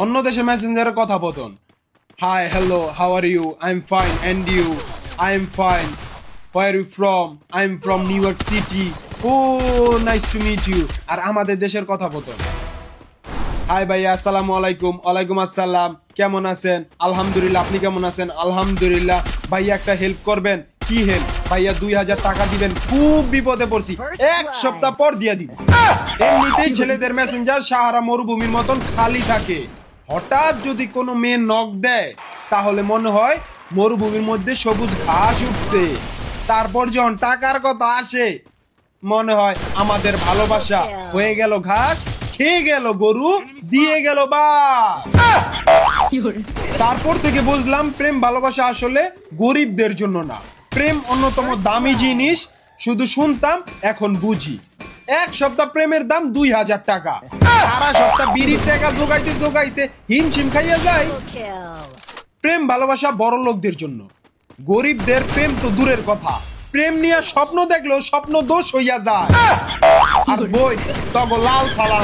অন্য দেশে মেসেঞ্জারে কথোপকথন। Hi, hello, how are you? I am fine, and you? I am fine. Where you from? I am from New York city. Oh, nice to meet you. আর আমাদের দেশের কথোপকথন। High ভাইয়া, আসসালামু আলাইকুম। ওয়ালাইকুম আসসালাম। কেমন আছেন? আলহামদুলিল্লাহ। আপনি কেমন আছেন? আলহামদুলিল্লাহ। ভাইয়া একটা হেল্প করবেন? কি হেল্প? ভাইয়া 2000 টাকা দিবেন, খুব বিপদে পড়ছি, এক সপ্তাহ পর দিয়ে দিব। এমনিতেই ছেলেদের মেসেঞ্জার সাহারা মরুভূমির মতন খালি থাকে। হঠাৎ যদি কোনো মেয়ে নক দেয় তাহলে মনে হয় মরুভূমির মধ্যে সবুজ ঘাস উঠছে। তারপর যখন টাকার কথা আসে মনে হয় আমাদের ভালোবাসা হয়ে গেল ঘাস, খেয়ে গেল গরু, দিয়ে গেল বা। তারপর থেকে বুঝলাম প্রেম ভালোবাসা আসলে গরিবদের জন্য না। প্রেম অন্যতম দামি জিনিস। শুধু শুনতাম, এখন বুঝি। এক সপ্তাহ প্রেমের দাম 2000 টাকা। সারা সপ্তাহ বিড়ির টাকা জোগাইতে জোগাইতে হিমশিম খাইয়া যায়। প্রেম ভালোবাসা বড় লোকদের জন্য। গরিবদের প্রেম তো দূরের কথা, প্রেম নিয়ে স্বপ্ন দেখলেও স্বপ্ন দোষ হইয়া যায়। আর বই তগো লাল ছালা।